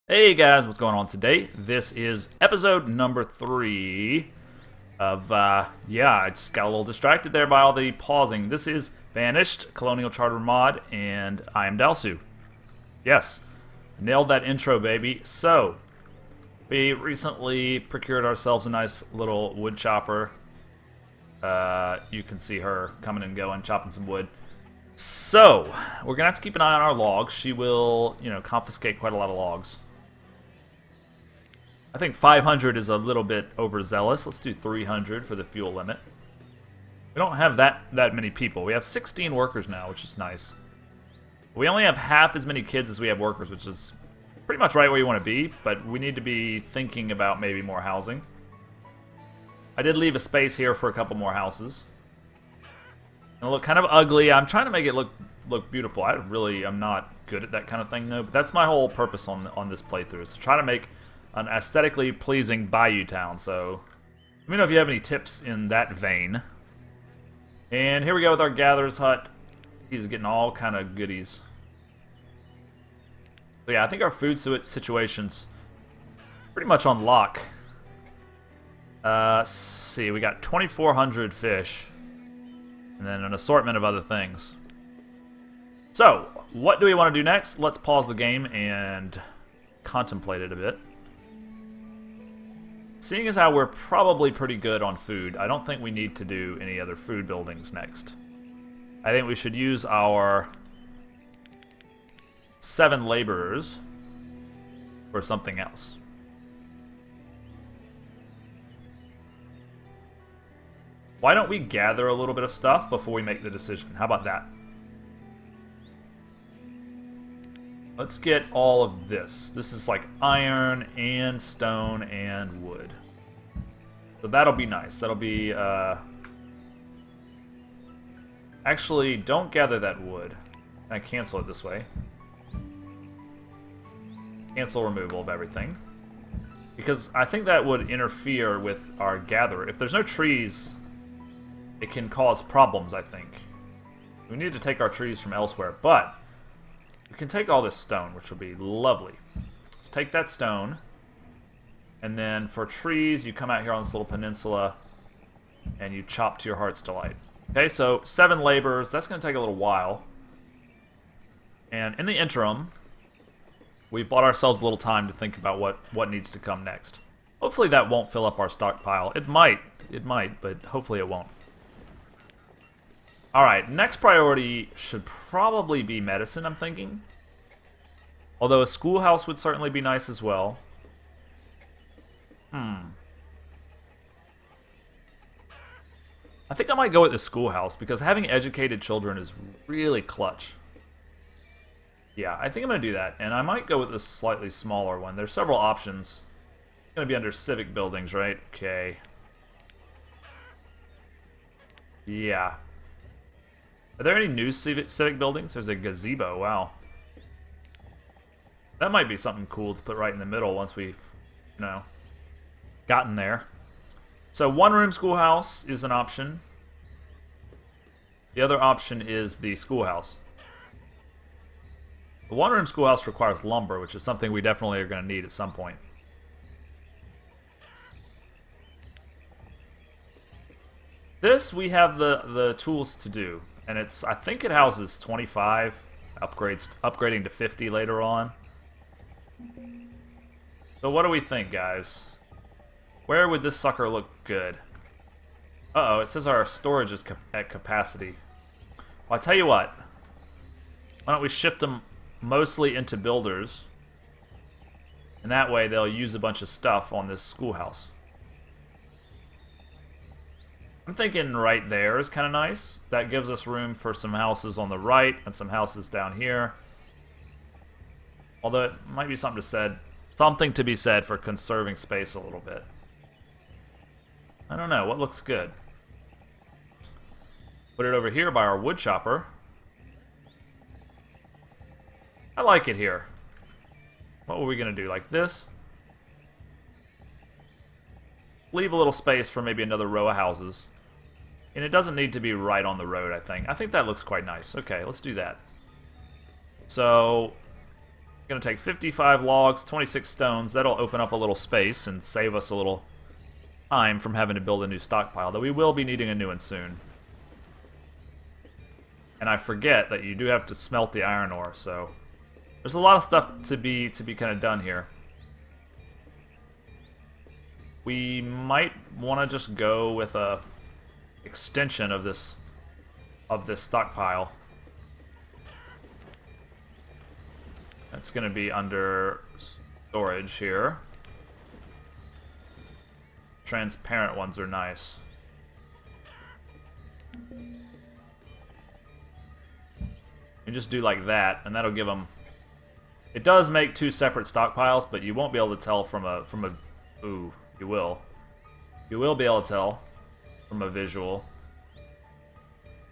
Hey guys, what's going on today? This is episode number 3 of, I just got a little distracted there by all the pausing. This is Banished, Colonial Charter Mod, and I am Dalsu. Yes, nailed that intro, baby. So, we recently procured ourselves a nice little wood chopper. You can see her coming and going, chopping some wood. So, we're gonna have to keep an eye on our logs. She will, confiscate quite a lot of logs. I think 500 is a little bit overzealous. Let's do 300 for the fuel limit. We don't have that many people. We have 16 workers now, which is nice. We only have half as many kids as we have workers, which is pretty much right where you want to be, but we need to be thinking about maybe more housing. I did leave a space here for a couple more houses. It'll look kind of ugly. I'm trying to make it look beautiful. I'm not good at that kind of thing, though, but that's my whole purpose on this playthrough, is to try to make an aesthetically pleasing Bayou town. So let me know if you have any tips in that vein. And here we go with our gatherer's hut. He's getting all kind of goodies. So yeah, I think our food situation's pretty much on lock. Let's see, we got 2,400 fish, and then an assortment of other things. So, what do we want to do next? Let's pause the game and contemplate it a bit. Seeing as how we're probably pretty good on food, I don't think we need to do any other food buildings next. I think we should use our 7 laborers for something else. Why don't we gather a little bit of stuff before we make the decision? How about that? Let's get all of this. This is like iron and stone and wood. So that'll be nice. That'll be, Actually, don't gather that wood. Can I cancel it this way? Cancel removal of everything. Because I think that would interfere with our gatherer. If there's no trees, it can cause problems, I think. We need to take our trees from elsewhere, but we can take all this stone, which will be lovely. Let's take that stone, and then for trees, you come out here on this little peninsula, and you chop to your heart's delight. Okay, so 7 laborers. That's going to take a little while. And in the interim, we've bought ourselves a little time to think about what needs to come next. Hopefully that won't fill up our stockpile. It might, but hopefully it won't. Alright, next priority should probably be medicine, I'm thinking. Although a schoolhouse would certainly be nice as well. I think I might go with the schoolhouse, because having educated children is really clutch. Yeah, I think I'm going to do that, and I might go with this slightly smaller one. There's several options. It's going to be under civic buildings, right? Okay. Yeah. Are there any new civic buildings? There's a gazebo, wow. That might be something cool to put right in the middle once we've, gotten there. So 1-room schoolhouse is an option. The other option is the schoolhouse. The 1-room schoolhouse requires lumber, which is something we definitely are going to need at some point. This we have the tools to do. And I think it houses 25 upgrading to 50 later on. So what do we think, guys? Where would this sucker look good? Uh-oh, it says our storage is at capacity. Well, I tell you what. Why don't we shift them mostly into builders? And that way they'll use a bunch of stuff on this schoolhouse. I'm thinking right there is kind of nice. That gives us room for some houses on the right and some houses down here. Although it might be something to be said for conserving space a little bit. I don't know. What looks good? Put it over here by our wood chopper. I like it here. What were we going to do? Like this? Leave a little space for maybe another row of houses. And it doesn't need to be right on the road, I think. I think that looks quite nice. Okay, let's do that. So, Gonna take 55 logs, 26 stones. That'll open up a little space and save us a little time from having to build a new stockpile, though we will be needing a new one soon. And I forget that you do have to smelt the iron ore, so there's a lot of stuff to be kind of done here. We might want to just go with a extension of this stockpile. That's going to be under storage here. Transparent ones are nice. You just do like that, and that'll give them... It does make 2 separate stockpiles, but you won't be able to tell from a... Ooh, you will. You will be able to tell from a visual.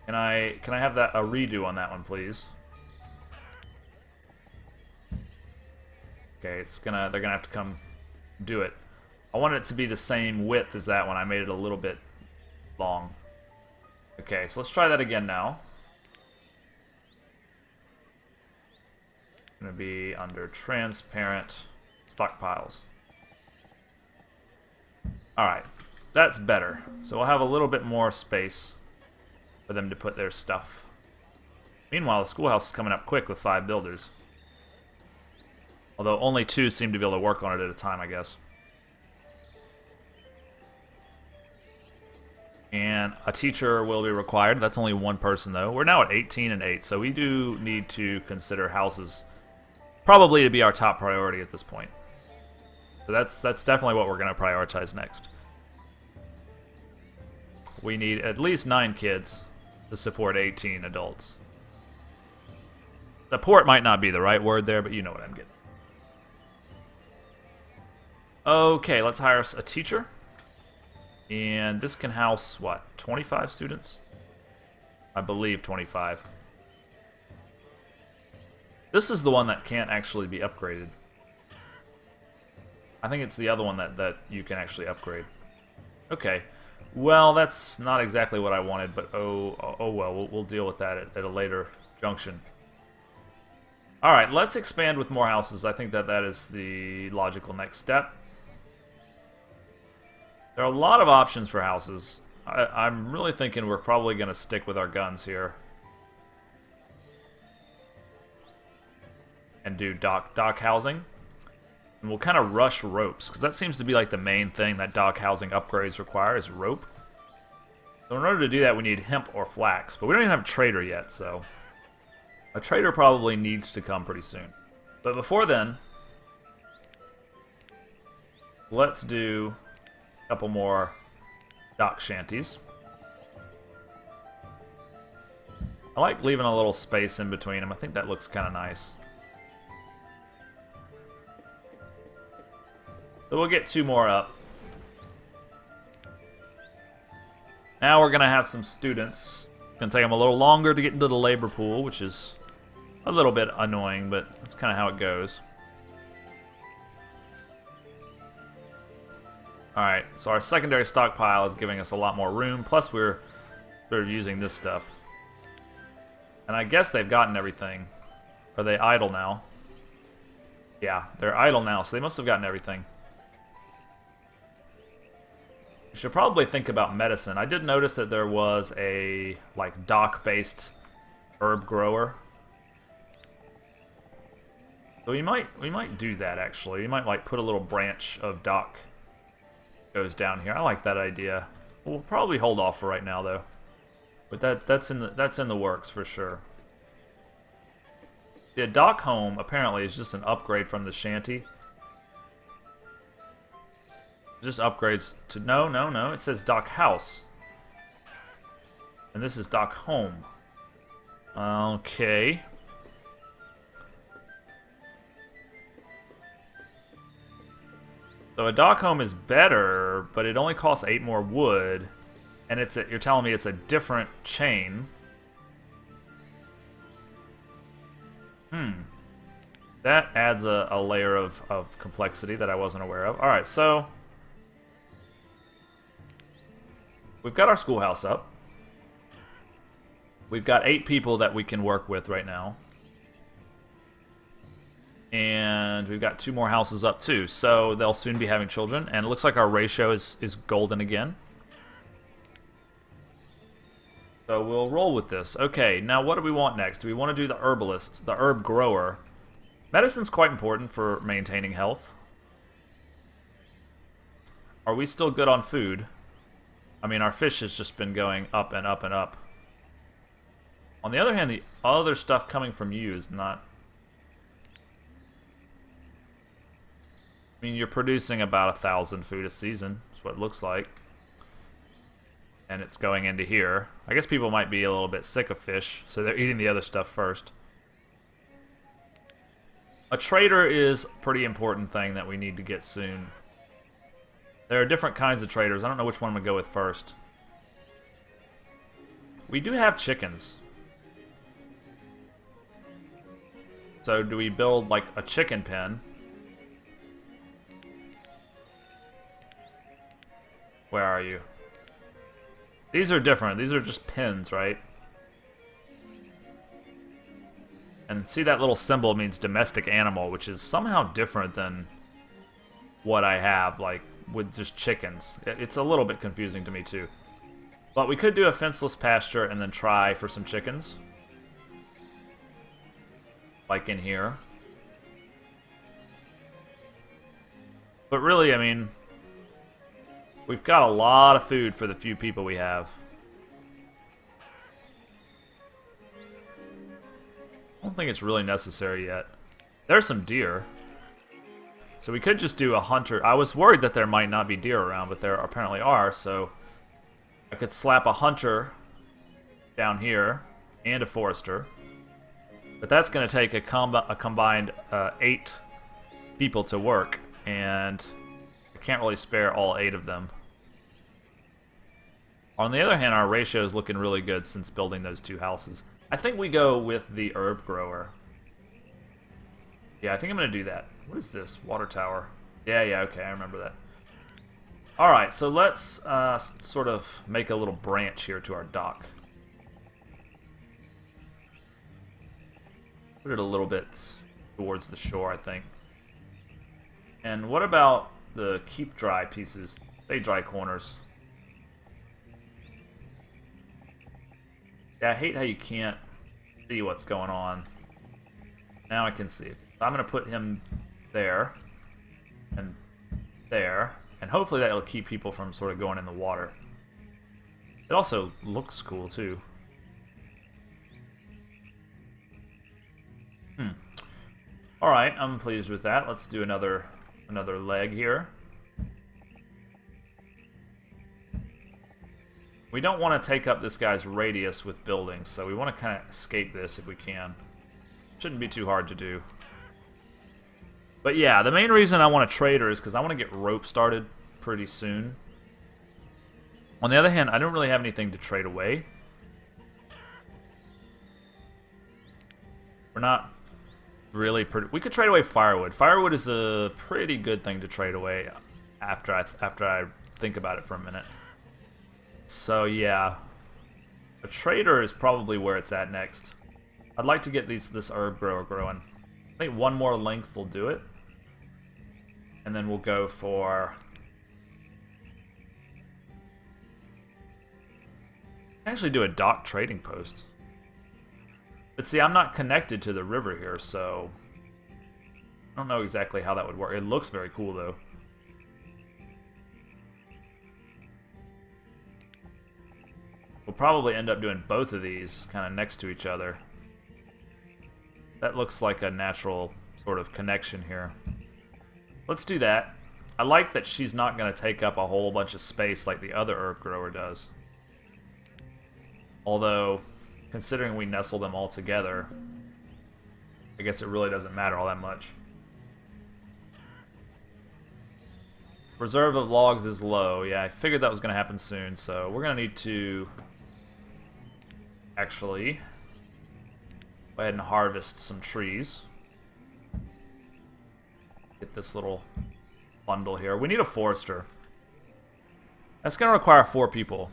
Can I have that a redo on that one, please? Okay, they're gonna have to come do it. I want it to be the same width as that one. I made it a little bit long. Okay, so let's try that again now. Gonna be under transparent stockpiles. Alright, that's better. So we'll have a little bit more space for them to put their stuff. Meanwhile, the schoolhouse is coming up quick with 5 builders. Although only 2 seem to be able to work on it at a time, I guess. And a teacher will be required. That's only 1 person, though. We're now at 18 and 8, so we do need to consider houses probably to be our top priority at this point. So that's definitely what we're going to prioritize next. We need at least 9 kids to support 18 adults. Support might not be the right word there, but you know what I'm getting. Okay, let's hire us a teacher. And this can house, what, 25 students? I believe 25. This is the one that can't actually be upgraded. I think it's the other one that you can actually upgrade. Okay. Well, that's not exactly what I wanted, but oh well, we'll deal with that at a later junction. Alright, let's expand with more houses. I think that is the logical next step. There are a lot of options for houses. I'm really thinking we're probably going to stick with our guns here. And do dock housing. And we'll kind of rush ropes, because that seems to be like the main thing that dock housing upgrades require is rope. So in order to do that, we need hemp or flax. But we don't even have a trader yet, so... A trader probably needs to come pretty soon. But before then... Let's do a couple more dock shanties. I like leaving a little space in between them. I think that looks kind of nice. So we'll get 2 more up. Now we're going to have some students. It's going to take them a little longer to get into the labor pool, which is a little bit annoying, but that's kind of how it goes. Alright, so our secondary stockpile is giving us a lot more room, plus we're using this stuff. And I guess they've gotten everything. Are they idle now? Yeah, they're idle now, so they must have gotten everything. We should probably think about medicine. I did notice that there was a, like, dock-based herb grower. So we might do that, actually. We might, like, put a little branch of dock goes down here. I like that idea. We'll probably hold off for right now, though. But that's in the works for sure. The dock home apparently is just an upgrade from the shanty. Just upgrades to no. It says dock house, and this is dock home. Okay. So a dock home is better, but it only costs 8 more wood, and you're telling me it's a different chain. That adds a layer of complexity that I wasn't aware of. Alright, so we've got our schoolhouse up. We've got 8 people that we can work with right now. And we've got 2 more houses up too, so they'll soon be having children. And it looks like our ratio is golden again. So we'll roll with this. Okay, now what do we want next? Do we want to do the herbalist, the herb grower? Medicine's quite important for maintaining health. Are we still good on food? I mean, our fish has just been going up and up and up. On the other hand, the other stuff coming from you is not... I mean, you're producing about 1,000 food a season. That's what it looks like. And it's going into here. I guess people might be a little bit sick of fish, so they're eating the other stuff first. A trader is a pretty important thing that we need to get soon. There are different kinds of traders. I don't know which one I'm going to go with first. We do have chickens. So do we build like a chicken pen? Where are you? These are different. These are just pins, right? And see, that little symbol means domestic animal, which is somehow different than what I have, like, with just chickens. It's a little bit confusing to me, too. But we could do a fenceless pasture and then try for some chickens. Like in here. But really, I mean, we've got a lot of food for the few people we have. I don't think it's really necessary yet. There's some deer. So we could just do a hunter. I was worried that there might not be deer around, but there apparently are, so I could slap a hunter down here and a forester. But that's going to take a combined 8 people to work, and I can't really spare all 8 of them. On the other hand, our ratio is looking really good since building those 2 houses. I think we go with the herb grower. Yeah, I think I'm going to do that. What is this? Water tower. Yeah, okay, I remember that. Alright, so let's sort of make a little branch here to our dock. Put it a little bit towards the shore, I think. And what about the keep dry pieces? Stay dry corners. Yeah, I hate how you can't see what's going on. Now I can see it. So I'm going to put him there. And there. And hopefully that will keep people from sort of going in the water. It also looks cool, too. Alright, I'm pleased with that. Let's do another leg here. We don't want to take up this guy's radius with buildings, so we want to kind of escape this if we can. Shouldn't be too hard to do. But yeah, the main reason I want a trader is because I want to get rope started pretty soon. On the other hand, I don't really have anything to trade away. We're not really pretty... We could trade away firewood. Firewood is a pretty good thing to trade away after I think about it for a minute. So yeah, a trader is probably where it's at next. I'd like to get this herb grower growing. I think one more length will do it. And then we'll go for... actually do a dock trading post. But see, I'm not connected to the river here, so... I don't know exactly how that would work. It looks very cool, though. We'll probably end up doing both of these kind of next to each other. That looks like a natural sort of connection here. Let's do that. I like that she's not going to take up a whole bunch of space like the other herb grower does. Although, considering we nestle them all together, I guess it really doesn't matter all that much. Reserve of logs is low. Yeah, I figured that was going to happen soon, so we're going to need to actually go ahead and harvest some trees. Get this little bundle here. We need a forester. That's going to require 4 people.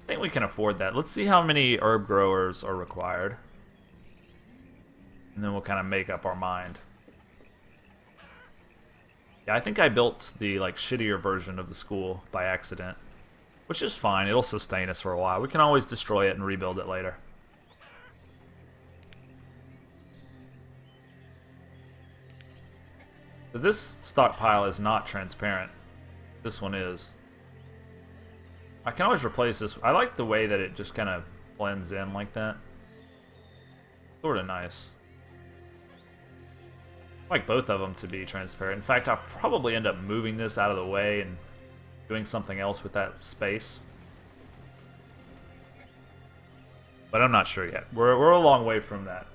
I think we can afford that. Let's see how many herb growers are required. And then we'll kind of make up our mind. Yeah, I think I built the like shittier version of the school by accident. Which is fine, it'll sustain us for a while. We can always destroy it and rebuild it later. So this stockpile is not transparent. This one is. I can always replace this. I like the way that it just kind of blends in like that. Sort of nice. I like both of them to be transparent. In fact, I'll probably end up moving this out of the way and doing something else with that space. But I'm not sure yet. We're a long way from that.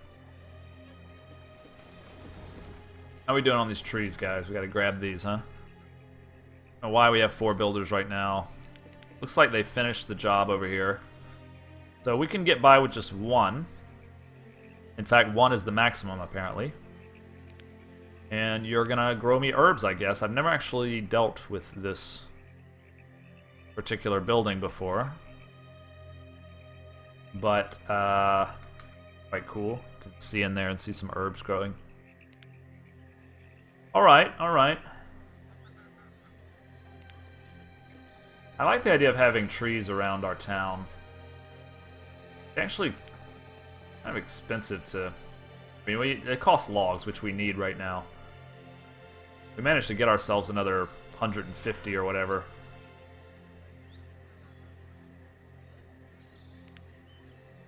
How are we doing on these trees, guys? We gotta grab these, huh? I don't know why we have 4 builders right now. Looks like they finished the job over here. So we can get by with just 1. In fact, 1 is the maximum, apparently. And you're gonna grow me herbs, I guess. I've never actually dealt with this particular building before. But, quite cool. You can see in there and see some herbs growing. Alright, alright. I like the idea of having trees around our town. It's actually kind of expensive to... I mean, it costs logs, which we need right now. We managed to get ourselves another 150 or whatever.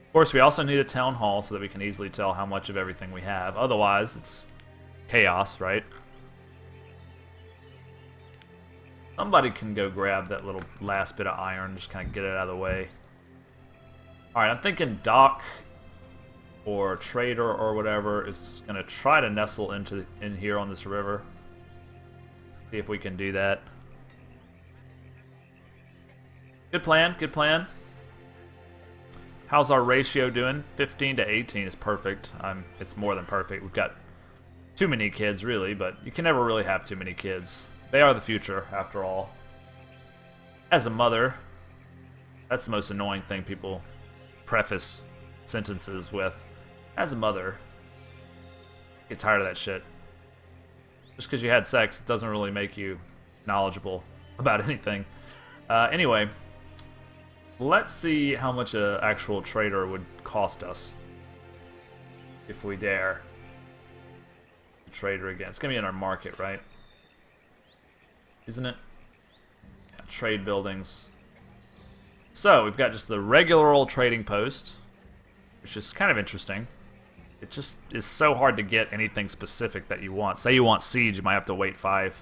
Of course, we also need a town hall so that we can easily tell how much of everything we have. Otherwise, it's chaos, right? Somebody can go grab that little last bit of iron, just kind of get it out of the way. Alright, I'm thinking dock or trader or whatever is going to try to nestle in here on this river. See if we can do that. Good plan, good plan. How's our ratio doing? 15 to 18 is perfect. It's more than perfect. We've got too many kids, really, but you can never really have too many kids. They are the future, after all. As a mother, that's the most annoying thing people preface sentences with. As a mother, get tired of that shit. Just because you had sex doesn't really make you knowledgeable about anything. Anyway, let's see how much an actual trader would cost us. If we dare. Trader again. It's going to be in our market, right? Isn't it? Yeah, trade buildings. So, we've got just the regular old trading post, which is kind of interesting. It just is so hard to get anything specific that you want. Say you want siege, you might have to wait five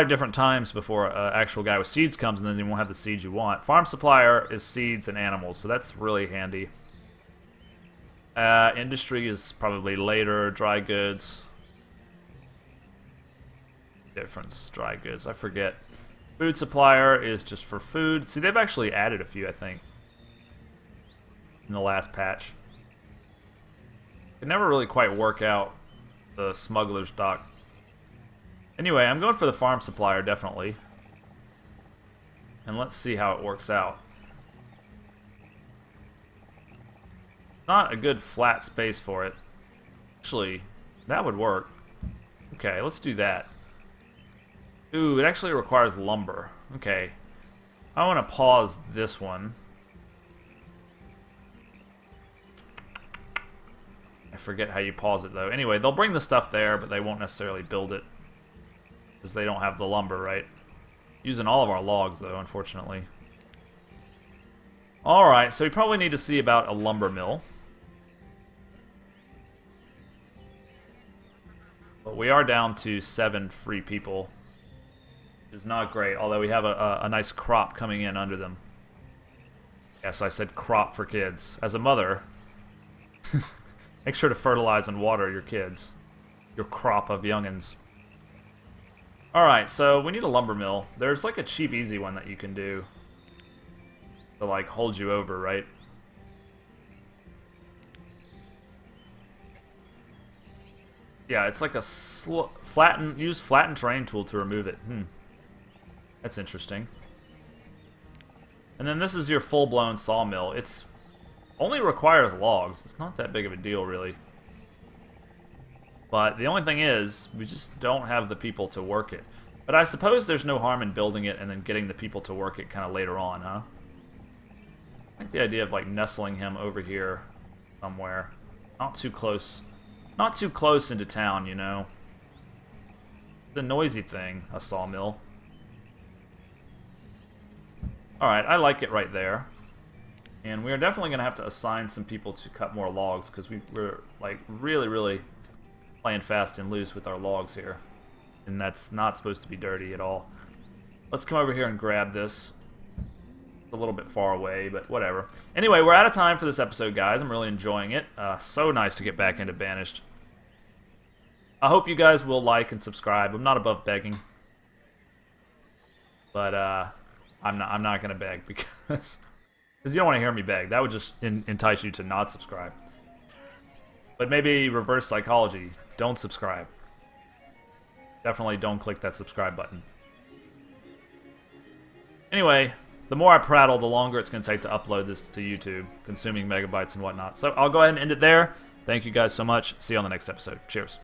different times before an actual guy with seeds comes, and then you won't have the siege you want. Farm supplier is seeds and animals, so that's really handy. Industry is probably later. Dry goods. Difference, dry goods, I forget. Food supplier is just for food. See, they've actually added a few, I think, in the last patch. It never really quite work out the smuggler's dock. Anyway, I'm going for the farm supplier, definitely. And let's see how it works out. Not a good flat space for it. Actually, that would work. Okay, let's do that. Ooh, it actually requires lumber. Okay. I want to pause this one. I forget how you pause it, though. Anyway, they'll bring the stuff there, but they won't necessarily build it. Because they don't have the lumber, right? Using all of our logs, though, unfortunately. Alright, so we probably need to see about a lumber mill. But we are down to 7 free people. Is not great, although we have a nice crop coming in under them. Yes, I said crop for kids. As a mother, make sure to fertilize and water your kids. Your crop of youngins. Alright, so we need a lumber mill. There's like a cheap, easy one that you can do to like hold you over, right? Yeah, it's like a use flatten terrain tool to remove it. That's interesting. And then this is your full-blown sawmill. It's only requires logs. It's not that big of a deal, really. But the only thing is, we just don't have the people to work it. But I suppose there's no harm in building it and then getting the people to work it kind of later on, huh? I like the idea of like nestling him over here somewhere. Not too close. Not too close into town, you know. The noisy thing, a sawmill. Alright, I like it right there. And we're definitely going to have to assign some people to cut more logs because we're like really playing fast and loose with our logs here. And that's not supposed to be dirty at all. Let's come over here and grab this. It's a little bit far away, but whatever. Anyway, we're out of time for this episode, guys. I'm really enjoying it. So nice to get back into Banished. I hope you guys will like and subscribe. I'm not above begging. But I'm not going to beg because you don't want to hear me beg. That would just entice you to not subscribe. But maybe reverse psychology. Don't subscribe. Definitely don't click that subscribe button. Anyway, the more I prattle, the longer it's going to take to upload this to YouTube, consuming megabytes and whatnot. So I'll go ahead and end it there. Thank you guys so much. See you on the next episode. Cheers.